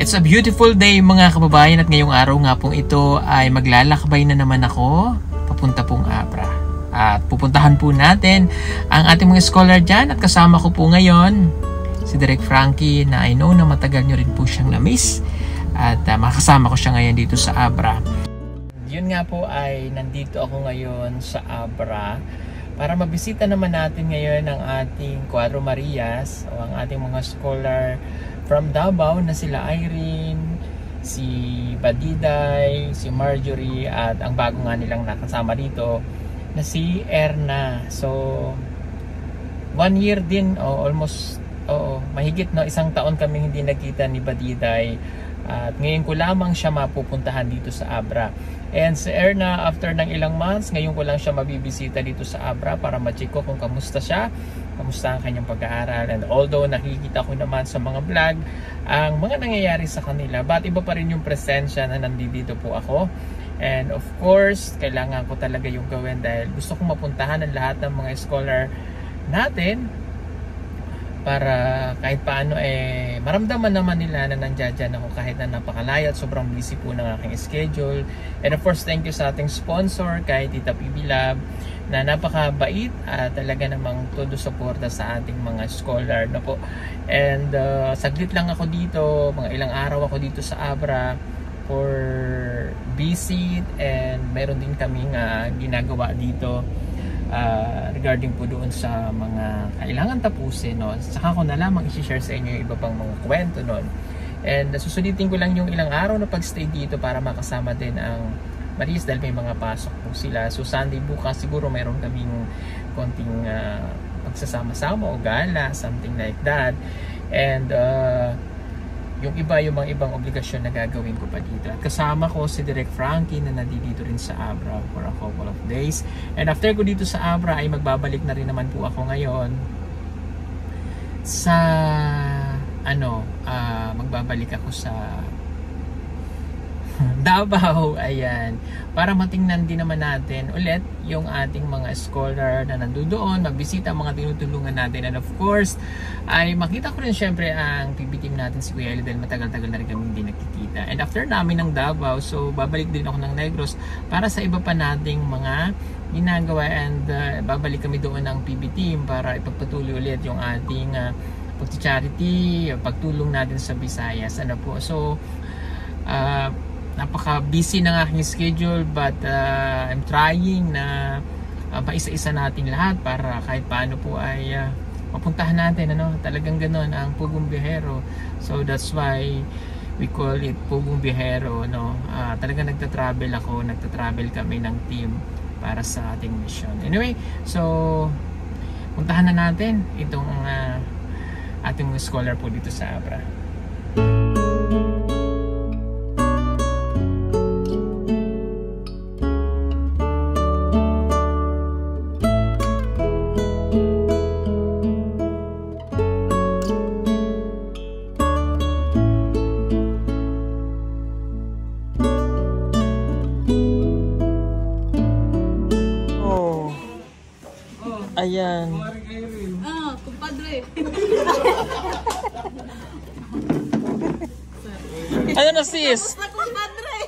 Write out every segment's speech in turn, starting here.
It's a beautiful day mga kababayan, at ngayong araw nga pong ito ay maglalakbay na naman ako papunta pong Abra. At pupuntahan po natin ang ating mga scholar dyan, at kasama ko po ngayon si Direk Frankie na I know na matagal nyo rin po siyang na-miss, at makasama ko siya ngayon dito sa Abra. Yun nga po ay nandito ako ngayon sa Abra para mabisita naman natin ngayon ang ating Cuadro Marias o ang ating mga scholar from Davao na sila Irene, si Badiday, si Marjorie, at ang bago nga nilang nakasama dito na si Erna. So 1 year din, almost mahigit no, 1 taon kami hindi nagkita ni Badiday, at ngayon ko lamang siya mapupuntahan dito sa Abra. And si Erna, after ng ilang months, ngayon ko lang siya mabibisita dito sa Abra para ma-check ko kung kamusta siya, kamusta ang kanyang pag-aaral. And although nakikita ko naman sa mga vlog ang mga nangyayari sa kanila, but iba pa rin yung presensya na nandito po ako. And of course, kailangan ko talaga yung gawin dahil gusto kong mapuntahan ang lahat ng mga scholar natin para kahit paano maramdaman naman nila na nandiyan ako kahit na napakalayo at sobrang busy po ng aking schedule. And of course, thank you sa ating sponsor kay Tita PB Lab na napakabait at talaga namang todo suporta sa ating mga scholar na po. And saglit lang ako dito, mga ilang araw ako dito sa Abra for visit, and meron din kaming ginagawa dito regarding po doon sa mga kailangan tapusin, no? Saka ko na lamang i-share sa inyo yung iba pang mga kwento nun. And susulitin ko lang yung ilang araw na pagstay dito para makasama din ang Marias dahil may mga pasok po sila. So Sunday bukas siguro mayroon kaming konting pagsasama-sama o gala, something like that. And yung mga ibang obligasyon na gagawin ko pa dito. At kasama ko si Direk Frankie na nandito rin sa Abra for a couple of days. And after ko dito sa Abra ay magbabalik na rin naman po ako ngayon sa magbabalik ako sa Davao, ayan, para matingnan din naman natin ulit yung ating mga scholar na nandoon, magbisita ang mga tinutulungan natin, and of course ay makita ko rin syempre ang PB team natin si Kuya Eli dahil matagal-tagal na rin kami hindi nakikita. And after namin ng Davao, so babalik din ako ng Negros para sa iba pa nating mga ginagawa, and babalik kami doon ng PB team para ipagpatuloy ulit yung ating pag-charity, pagtulong natin sa Visayas. Ano po, so napaka-busy ng aking schedule, but I'm trying na paisa-isa natin lahat para kahit paano po ay mapuntahan natin, talagang ganoon ang Pugong Biyahero. So that's why we call it Pugong Biyahero, no? Talagang nagta-travel kami ng team para sa ating mission. Anyway, so puntahan na natin itong ating scholar po dito sa Abra. Ayan. Kumpadre. Ano na sis? Kumpadre.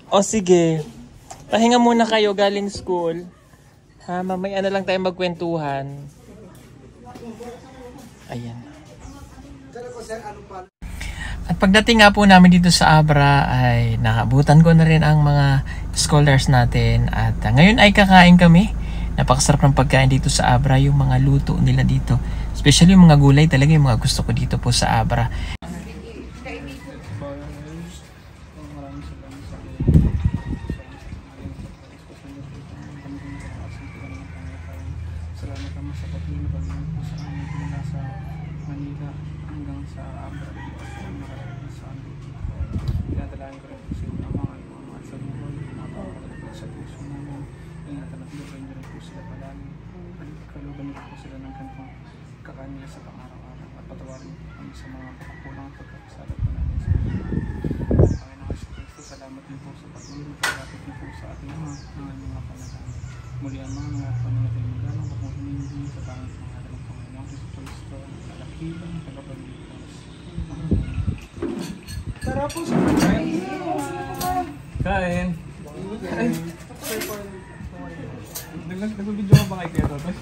O sige. Pahinga muna kayo galing school. Mamaya na lang tayo magkwentuhan. Ayan. At pagdating nga po namin dito sa Abra ay nakabutan ko na rin ang mga scholars natin, at ngayon ay kakain kami. Napakasarap ng pagkain dito sa Abra, yung mga luto nila dito, especially yung mga gulay, talaga yung mga gusto ko dito po sa Abra. Salamat naman sa patuloy na pagmamahal sa amin mula sa Manila hanggang sa Abra. Tinatalahin ko rin po sa inyo ang mga mahal sa buhay, napakalagot sa puso namin. Tinatalahin niyo rin po sila palagi. Kalugan niyo po sila ng kantong kakanila sa pang-araw-araw, at patawarin kami sa mga pagkakulang at pagkakasala po namin sa inyo. Panginoon Jesucristo, salamat din po sa patuloy na pagkakit niyo po sa ating mga panalangin. Muli ang mga panalangin mo lang, at huwag mo hiningi sa bangit mga ng Panginoon Jesucristo, bilang tagapagligtas. Tara po sa kain. Kain. Kain. Nag-video ka ba kay Kuya Totoy?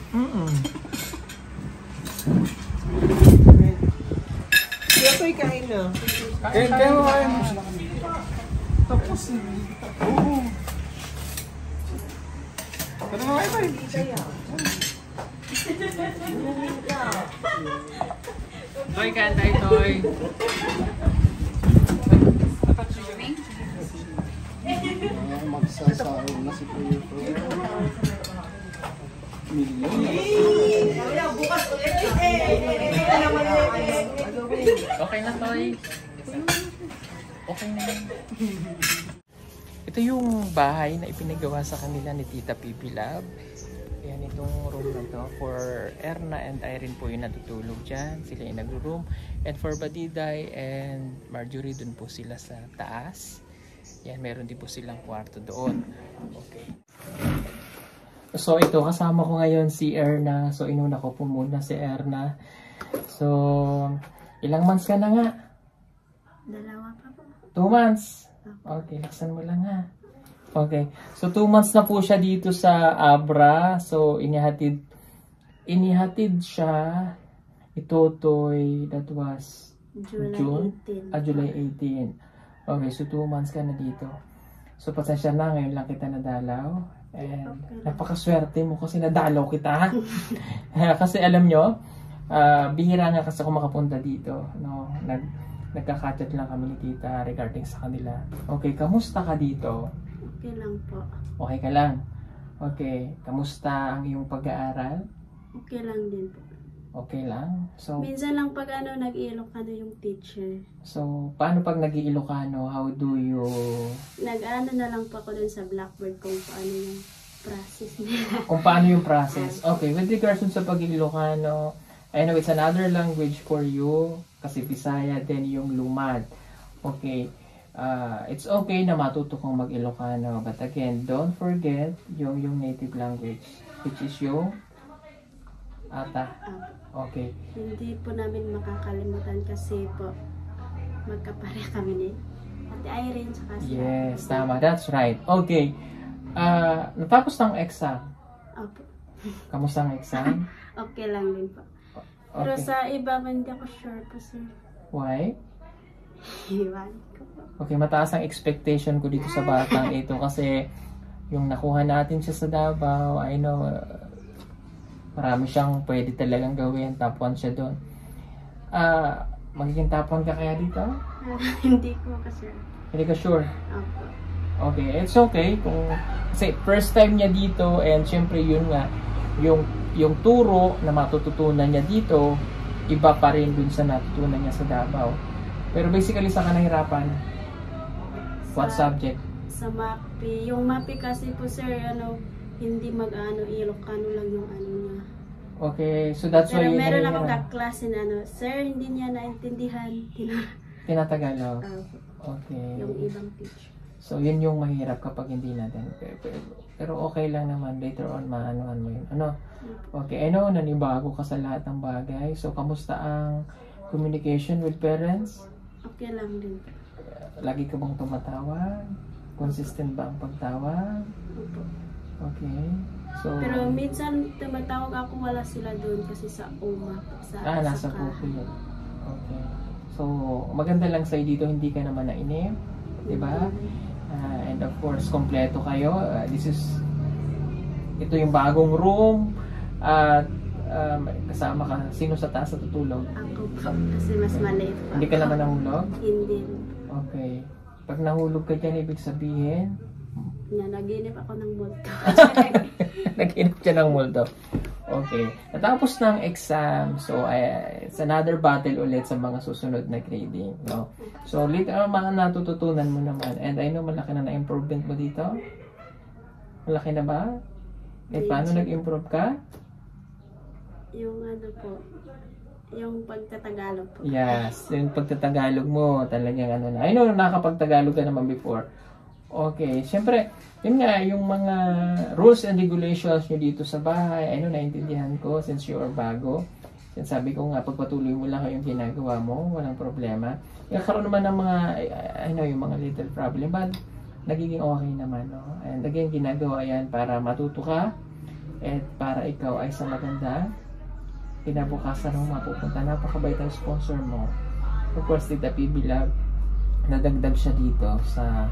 Kuya Toy, kain na. Kain. Tapos oo. Tara na kayo tayo. Toy, kain tayo, Toy. Magsasahod na si Kuya Toy. Okay na, Toy. Okay na yan. Ito yung bahay na ipinagawa sa kanila ni Tita Pipi Love. Ayan, itong room na to. For Erna and Irene po yung natutulog dyan. Sila yung nag-room. And for Badiday and Marjorie, dun po sila sa taas. Yan, meron din po silang kwarto doon. Okay. So ito, kasama ko ngayon si Erna. So inuna ko po muna si Erna. So, ilang months ka na nga? 2 pa po. 2 months? Okay, laksan mo lang ha. Okay, so 2 months na po siya dito sa Abra. So inihatid siya itotoy, that was June? 18. July 18. Okay, so 2 months ka na dito. So pasensya na, ngayon lang kita nadalaw. And napakaswerte mo kasi nadalaw kita. Kasi alam nyo, bihira nga kasi ako makapunta dito. No? Nagkakachat lang kami ni Tita regarding sa kanila. Okay, kamusta ka dito? Okay lang po. Okay ka lang? Okay, kamusta ang iyong pag-aaral? Okay lang din po. Okay lang? So, Minsan lang pag nag-Ilocano yung teacher. so paano pag nag-Iilocano? How do you... Nag-ano na lang po ako dun sa Blackboard kung paano yung process nila. Kung paano yung process? Okay, with regards dun sa pag-Ilocano, I know it's another language for you kasi Bisaya din yung lumad. Okay, it's okay na matuto kong mag-Ilocano, but again, don't forget yung native language, which is yung Ata. Okay. Hindi po namin makakalimutan kasi po magkapare kami ni Ate Irene tsaka si Yes, tama. That's right. Okay. Natapos ng exam. Opo. Kamusta ang exam? Okay lang din po. Pero Okay. sa iba, hindi ako sure po sir. Why? Iwan ko po. Okay, mataas ang expectation ko dito sa batang ito kasi yung nakuha natin siya sa Davao, I know, marami siyang pwede talagang gawin. Top 1 siya doon. Magiging top 1 ka kaya dito? Hindi ko kasi. Hindi ka sure? Opo. Okay, it's okay. Kasi first time niya dito and syempre yun nga, yung turo na matututunan niya dito, iba pa rin dun sa natutunan niya sa Davao. Pero basically sa kanahirapan, what subject? Sa MAPI. Yung MAPI kasi po sir, hindi Ilocano lang yung niya. Okay, so that's why Pero yun meron nahihirap. akong kaklase na sir, hindi niya naintindihan. Tinatagalog. Okay. Yung ibang teacher. So yun yung mahirap kapag hindi natin. Pero okay lang naman, later on maanohan mo yun. Ano? Okay, I know, nanibago ka sa lahat ng bagay. So kamusta ang communication with parents? Okay lang din. Lagi ka bang tumatawag? Consistent ba ang pagtawag? Opo. Okay. So, Pero minsan tumatawag ako, wala sila doon kasi sa UMA. nasa pupil. Okay. So, maganda lang sa'yo dito, hindi ka naman nainip. Diba? And of course, kompleto kayo. Ito yung bagong room. At kasama ka. Sino sa taas sa tutulog? Ako po, kasi mas maliit pa. Hindi ka naman nahulog? Hindi. Okay. Pag nahulog ka dyan, ibig sabihin, Naginip ako ng multo. nag-inip siya ng multo. Okay. Natapos ng exam. So, it's another battle ulit sa mga susunod na grading. No? So, later mga natututunan mo naman. And I know malaki na na-improvement mo dito. Malaki na ba? Paano nag-improve ka? Yung po, yung pagtatagalog po. Yes. Yung pagtatagalog mo, talagang na. I know, nakakapagtagalog ka naman before. Okay. Siyempre, yun nga, yung mga rules and regulations nyo dito sa bahay, I know, naintindihan ko since you are bago. Sabi ko nga, pagpatuloy mo lang yung ginagawa mo, walang problema. Karoon naman ng mga, yung mga little problem, but nagiging okay naman, no? And again, ginagawa yan para matuto ka, at para ikaw ay sa maganda, kinabukasan mo mapupunta. Napakabait ang sponsor mo. Of course, Tita PB Love, nadagdag siya dito sa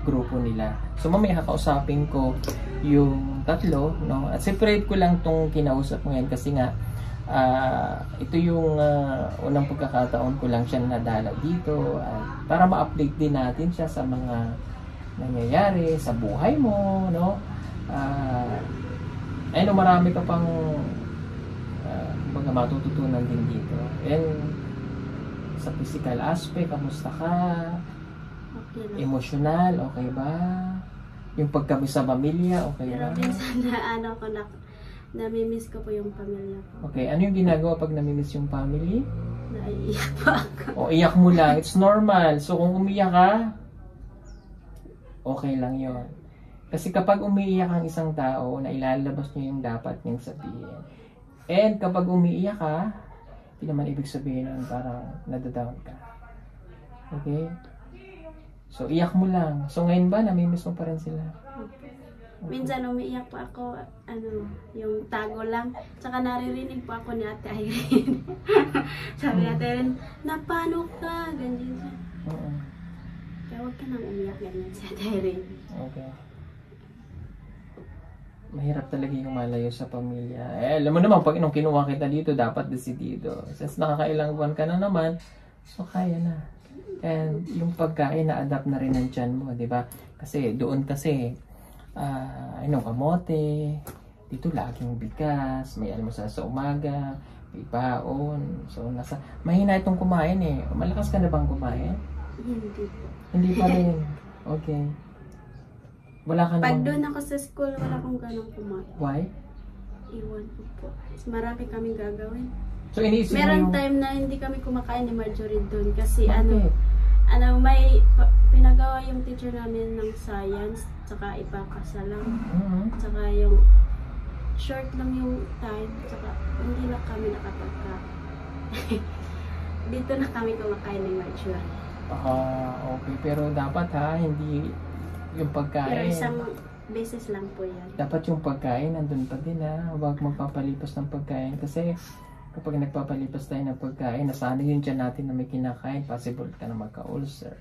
grupo nila. So mamaya kakausapin ko yung tatlo, no? At separate ko lang tong kinausap ngayon kasi nga ito yung unang pagkakataon ko lang siya nadala dito para ma-update din natin siya sa mga nangyayari sa buhay mo, no? Ayun, marami ka pang mga matututunan din dito. And sa physical aspect, kamusta ka? Okay lang. Emotional, okay ba? Yung pagkami sa pamilya, okay Pero ba? minsan namimiss ko po yung pamilya ko. Okay, ano yung ginagawa pag namimiss yung family? Naiiyak po ako. O, iyak mo lang. It's normal. So, kung umiyak ka, okay lang yon. Kasi kapag umiiyak ang isang tao, na ilalabas niya yung dapat niyang sabihin. And kapag umiiyak ka, hindi naman ibig sabihin nun parang nadadown ka. Okay? So, iyak mo lang. So, ngayon ba, namimiss mo pa rin sila? Minsan umiiyak po ako, yung tago lang. Tsaka naririnig po ako ni Ate Irene. Sabi ni Ate Irene, napano ka? Ganyan siya. Kaya huwag ka nang umiyak, ganyan si Ate Irene. Okay. Mahirap talaga yung malayo sa pamilya. Alam mo naman, pag nung kinuha kita dito, dapat decidido. Since nakakailang buwan ka na naman, so kaya na. And yung pagkain, na-adapt na rin ng tiyan mo, di ba? Kasi doon kasi, kamote, dito laging bigas, may almusal sa umaga, may baon. So, mahina itong kumain eh. Malakas ka na bang kumain? Hindi po. Hindi pa rin. Okay. Wala ka Pag namang... doon ako sa school, wala akong ganong kumain. Why? Iwan ko po. Mas marami kaming gagawin. So, iniisip mo Meron yung... time na hindi kami kumakain ni Marjorie doon kasi Bakit? may pinagawa yung teacher namin ng science, tsaka ipakasa lang. Tsaka yung short lang yung time, tsaka hindi na kami nakapagka. Dito na kami kumakain ni Marjorie. Okay. Pero dapat hindi yung Pero pagkain. isang beses lang po yan. Dapat yung pagkain nandun pa din Huwag magpapalipas ng pagkain kasi kapag nagpapalipas tayo ng pagkain, nasanay yung tiyan natin na may kinakain, possible ka na magka-ulcer.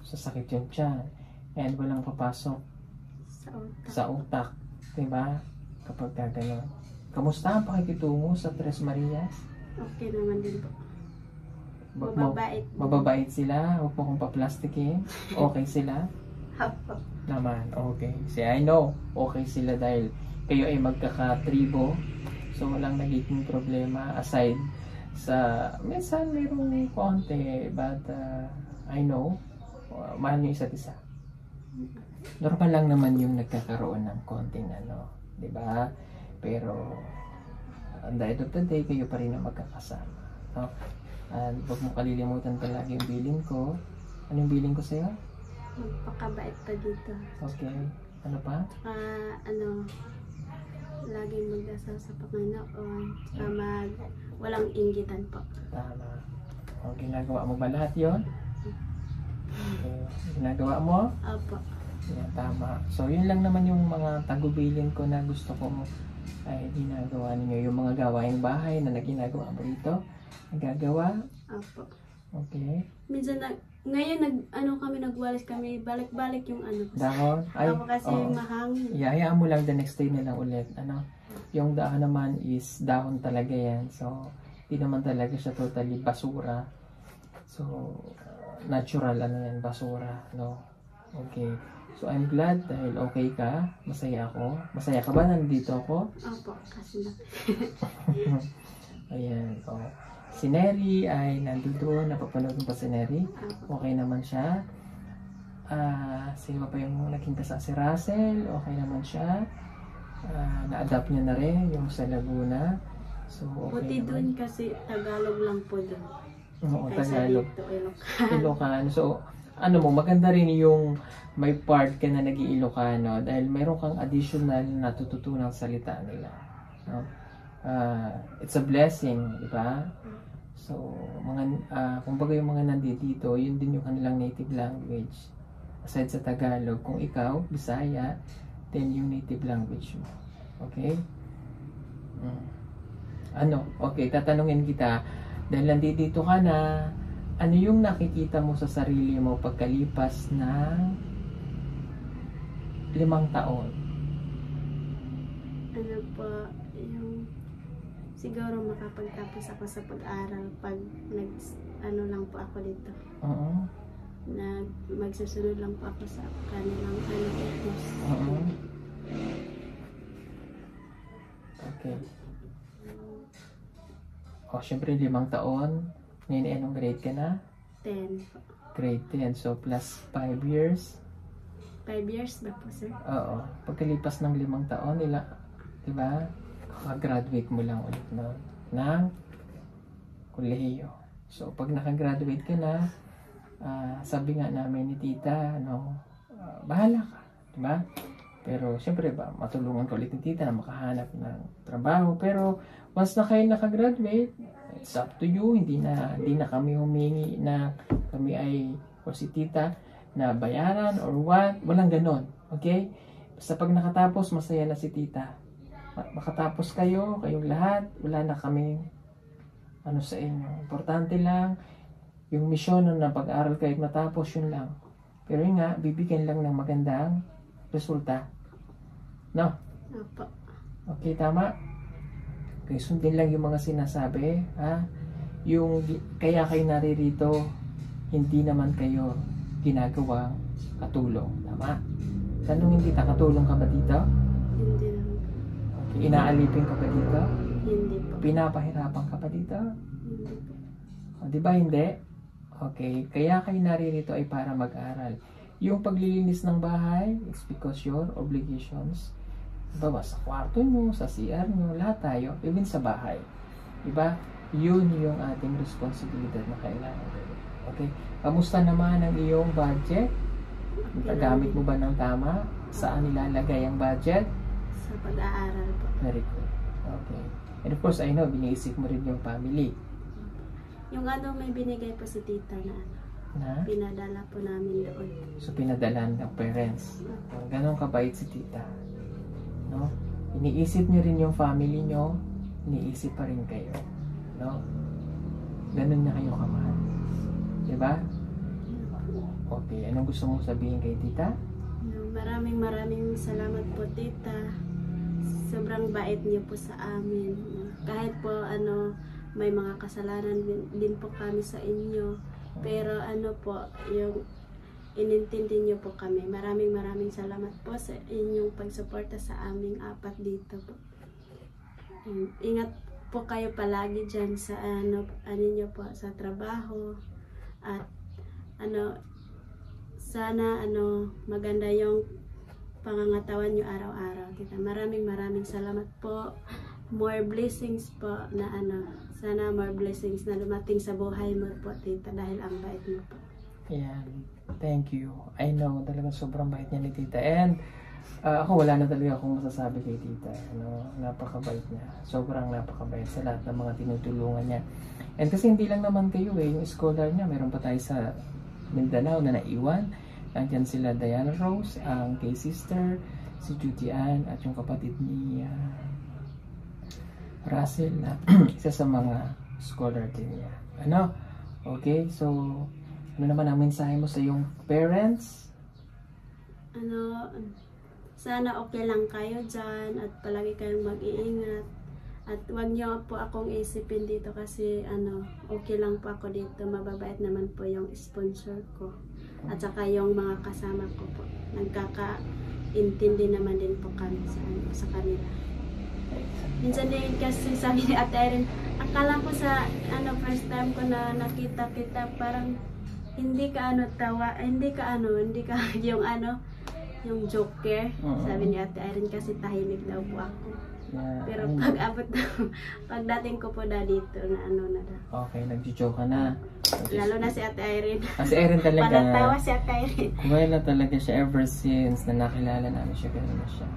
Sasakit yung tiyan. And walang papasok sa utak. Diba? Kapag gano'n. Kamusta ang pakikitungo sa Tres Marias? Okay naman din po. Mababait. Mababait sila? Huwag mo kong paplastikin? Okay sila? Hapo. Naman, okay. See, I know, okay sila dahil kayo ay magkakatribo. So, walang nagiging problema aside sa, minsan mayroong konti, but I know, mahal nyo isa't isa. Normal lang naman yung nagkakaroon ng konting di ba? Pero, at the end of the day, kayo pa rin ang magkakasama. No? And huwag mo kalilimutan palagi yung billing ko. Anong billing ko sa'yo? Magpakabait pa dito. Okay. Ano pa? Laging magdasal sa Panginoon. Walang inggitan po. Tama. O, ginagawa mo ba lahat yun? Okay. Ginagawa mo? Opo. Yeah, tama. So, yun lang naman yung mga tagubilin ko na gusto ko ay ginagawa ninyo. Yung mga gawaing bahay na naginagawa mo rito, nagagawa? Opo. Okay. Minsan ngayon kami nagwalis kami, balik-balik yung Dahon? Ay, ako kasi mahangin. Hayaan mo lang the next day na lang ulit. Yung dahon naman is dahon talaga yan. So, hindi naman talaga siya totally basura. So, natural yan, basura. No? Okay. So, I'm glad dahil okay ka. Masaya ako. Masaya ka ba nandito ako? Opo, kasi na. Ayan. Si Neri ay nandito. Napapanood mo pa si Neri? Okay naman siya. Sino pa yung naging kasama? Si Russell. Okay naman siya. Na-adapt niya na rin yung sa Laguna. So, okay Buti naman. dun kasi Tagalog lang po dun. Oo, Kaysa Tagalog. dito, Ilocano. Ilocano. So, maganda rin yung may part ka na nag-Ilocano dahil meron kang additional na natututunang salita nila. No? it's a blessing, di ba? So, kumbaga yung mga nandito, yun din yung kanilang native language. Aside sa Tagalog, kung ikaw, Bisaya, then yung native language mo. Okay? Okay, tatanungin kita, dahil nandito ka na, ano yung nakikita mo sa sarili mo pagkalipas ng 5 taon? Ano po, yung siguro makapagtapos ako sa pag-aral pag lang po ako dito. Oo. Magsusunod lang po ako sa kanilang course. Oo. Okay. Syempre 5 taon. Ngayon, anong grade ka na? 10 po. Grade 10. So, plus 5 years. 5 years ba po, sir? Oo. Pagkalipas ng 5 taon, diba? Kakagraduate mo lang ulit ng kolehiyo. So, pag nakagraduate ka na, sabi nga namin ni tita, bahala ka. Diba? Pero, syempre ba, matulungan ko ulit ni tita na makahanap ng trabaho. Pero, once na kayo nakagraduate, it's up to you. Hindi na kami humingi na kami o si tita na bayaran or what. Walang ganon. Okay? Basta pag nakatapos, masaya na si tita. Makatapos kayong lahat, wala na kami sa inyo. Importante lang, yung misyon na pag-aral kayo matapos, yun lang. Pero yun nga, bibigyan lang ng magandang resulta. No? Opo. Okay, tama? Okay, sundin lang yung mga sinasabi. Kaya kayo naririto, hindi naman kayo ginagawang katulong. Tama? Tanungin kita, katulong ka ba dito? Hindi naman. Okay, inaalipin ka ba dito? Hindi po. Pinapahirapan ka ba dito? Hindi po. Di ba hindi? Okay, kaya kayo naririto ay para mag-aral. Yung paglilinis ng bahay, it's because your obligations. Diba, sa kwarto nyo, sa CR nyo, lahat tayo, even sa bahay. Diba? Yun yung ating responsibilidad na kailangan gawin. Okay? Kamusta naman ang iyong budget? Nagamit mo ba ng tama? Saan nilalagay ang budget? Sa pag-aaral po. Very good. Okay. And of course, I know, biniisip mo rin yung family. Yung may binigay po si tita na pinadala po namin doon. So, pinadalan ng parents. Ganon kabait si tita. No? Iniisip niyo rin yung family niyo, iniisip pa rin kayo. No? Ganon niya kayo kamahal. Diba? Okay, anong gusto mong sabihin kay tita? Maraming salamat po, tita. Sobrang bait niyo po sa amin. Kahit po may mga kasalanan din po kami sa inyo. Pero po, yung inintindi niyo po kami. Maraming salamat po sa inyong pagsuporta sa aming 4 dito po. Ingat po kayo palagi dyan sa niyo po sa trabaho. At sana maganda yung pangangatawan niyo araw-araw. Maraming salamat po. More blessings po na sana more blessings na dumating sa buhay mo po, tita, dahil ang bait mo po. Ayan. Thank you. I know, talagang sobrang bait niya ni tita. And ako wala na talaga akong masasabi kay tita. Napakabait niya. Sobrang napakabait sa lahat ng mga tinutulungan niya. And kasi hindi lang naman kayo yung scholar niya. Meron pa tayo sa Mindanao na naiwan. Nandiyan sila Diana Rose, ang kay sister, si Judy Ann, at yung kapatid ni Russell na isa sa mga scholar din niya. Okay, so ano naman ang mensahe mo sa iyong parents? Sana okay lang kayo dyan at palagi kayong mag-iingat. At wag niyo po akong isipin dito kasi okay lang po ako dito. Mababait naman po yung sponsor ko. At saka yung mga kasama ko po. Nagkakaintindi naman din po kami sa kanila. Minsan din kasi sabi ni Ate Irene, akala ko sa first time ko na nakita kita, parang hindi ka tawa, hindi ka yung joker. Sabi ni Ate Irene kasi tahimik daw po ako. Yeah, pero pagdating ko po dito na Okay, nagjo-joke ka na. Lalo na si Ate Irene. Si Irene talaga. Panatawa si Ate Irene. Well na talaga siya ever since na nakilala namin siya, ganun na siya.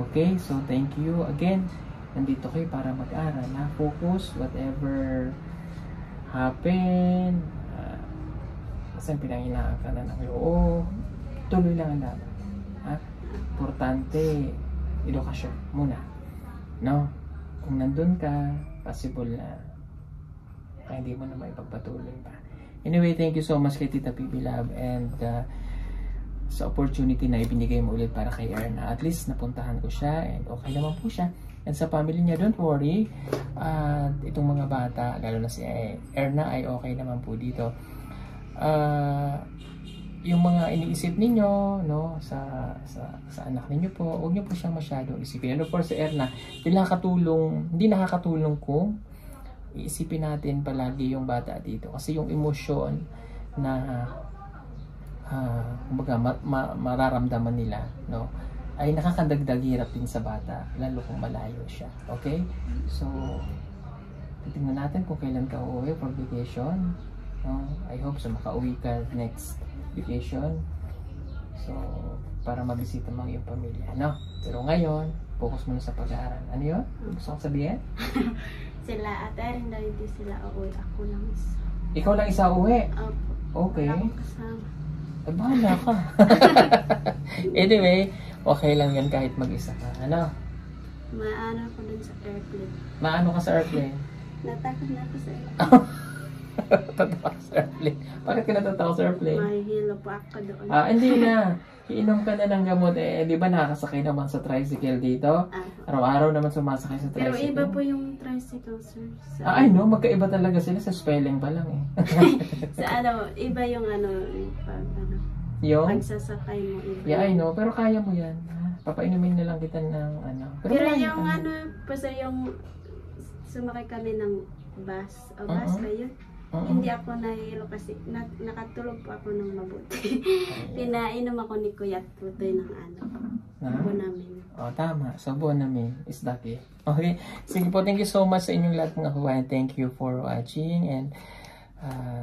Okay, so thank you again. nandito kayo para mag-aral. Focus, whatever happen, kasi pinanghinaan ka na ng loob, tuloy lang ang laban. Importante, edukasyon muna. No? Kung nandun ka, possible na hindi mo na maipagpatuloy pa. Anyway, thank you so much kay Tita PB Love and sa opportunity na ibinigay mo ulit para kay Erna. At least napuntahan ko siya and okay naman po siya. And sa family niya, don't worry. Itong mga bata, lalo na si Erna, ay okay naman po dito. Yung mga iniisip ninyo, no, sa anak ninyo po, huwag niyo po siyang masyadong isipin. Ano po sa Erna, hindi nakakatulong kung iisipin natin palagi yung bata dito. Kasi yung emosyon na mararamdaman nila, no, ay nakakadagdag hirap din sa bata, lalo kung malayo siya. Okay? So, titingnan natin kung kailan ka uuwi for vacation. No? I hope so makauwi ka next vacation. So, para mabisita mo yung pamilya. No? Pero ngayon, focus muna sa pag-aaral. Ano yun? Gusto kong sabihin? Sila ate rin daw hindi sila uuwi. Ako lang isa. Ikaw lang isa uwi? Opo. Okay. Wala akong kasama. Bahala ka. Anyway, okay lang yan kahit mag-isa ka. Ano? Maano ko dun sa airplane. Maano ka sa airplane? Natakot na ako sa airplane. Tatawa sa airplane. Bakit ka natatawa sa airplane? Mahihilo po ako doon. Hindi na. Iinom ka na ng gamot. Di ba nakakasakay naman sa tricycle dito? Araw-araw naman sumasakay sa tricycle. Pero iba po yung tricycle, sir. I know. Magkaiba talaga sila sa spelling pa lang eh. Sa iba yung Yung? pagsasakay mo. Iba. Yeah, I know. Pero kaya mo yan. Papainumin na lang kita ng Pero yung basta yung sumakay kami ng bus. O bus kayo? Hindi ako nahihilo kasi nakatulog po ako ng mabuti. Pinainom ako ni Kuya Tutoy ng Bonamin. Tama. So, Bonamin is dati. Okay. Sige po. Thank you so much sa inyong lahat mga kabayan. Thank you for watching and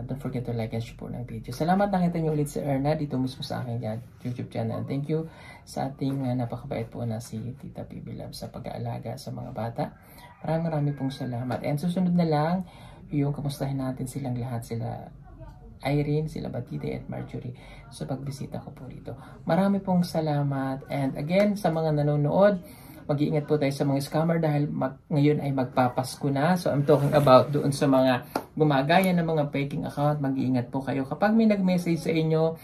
don't forget to like and share po ng video. Salamat nakita niyo ulit si Erna dito mismo sa aking YouTube channel. Thank you sa ating napakabait po na si Tita PB Love sa pag-aalaga sa mga bata. Marami pong salamat. And susunod na lang yung kamustahin natin silang lahat, sila Irene, sila Batide at Marjorie sa pagbisita ko po dito. Marami pong salamat. And again, sa mga nanonood, mag-iingat po tayo sa mga scammer dahil ngayon ay magpapasko na. So I'm talking about doon sa mga gumagaya ng mga faking account. Mag-iingat po kayo. Kapag may nag-message sa inyo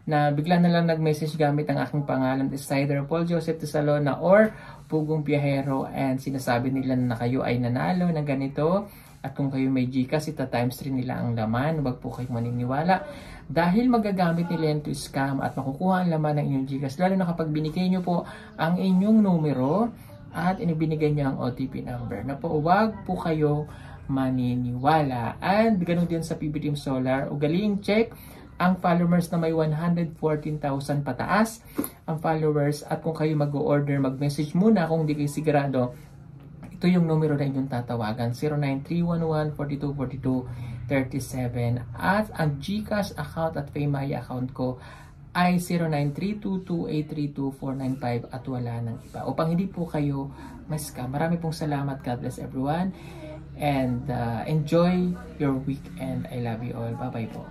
na bigla na lang nag-message gamit ang aking pangalan, is either Paul Joseph Tesalona or Pugong Piyahero, and sinasabi nila na kayo ay nanalo ng ganito. At kung kayo may GCash, ita-times 3 nila ang laman. Huwag po kayong maniniwala. Dahil magagamit nila yan to scam at makukuha ang laman ng inyong GCash. Lalo na kapag binigay nyo po ang inyong numero at inibinigay nyo ang OTP number. Na po, huwag po kayo maniniwala. And ganun din sa PB Team Solar. Ugaling check ang followers na may 114,000 pataas. Ang followers, at kung kayo mag-order, mag-message muna kung hindi kayo sigurado. Ito yung numero na inyong tatawagan, 09311-4242-37. At ang GCash account at PayMaya account ko ay 09322832-495 at wala nang iba. Upang hindi po kayo ma-scam. Marami pong salamat. God bless everyone. And enjoy your weekend. I love you all. Bye-bye po.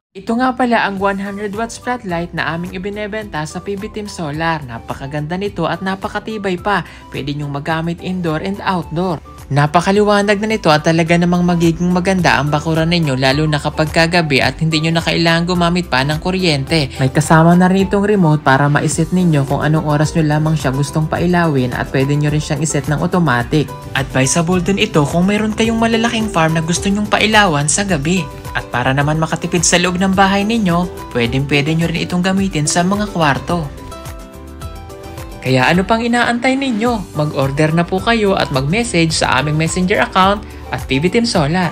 Ito nga pala ang 100 watts floodlight na aming ibinebenta sa PB Team Solar. Napakaganda nito at napakatibay pa. Pwede nyong magamit indoor and outdoor. Napakaliwanag na nito at talaga namang magiging maganda ang bakuran ninyo lalo na kapag kagabi at hindi nyo na kailangan gumamit pa ng kuryente. May kasama na rin itong remote para maiset ninyo kung anong oras nyo lamang siya gustong pailawin at pwede nyo rin siyang iset ng automatic. Advisable din ito kung mayroon kayong malalaking farm na gusto nyong pailawan sa gabi. At para naman makatipid sa loob ng bahay ninyo, pwede nyo rin itong gamitin sa mga kwarto. Kaya ano pang inaantay ninyo? Mag-order na po kayo at mag-message sa aming messenger account at PB Team Solar.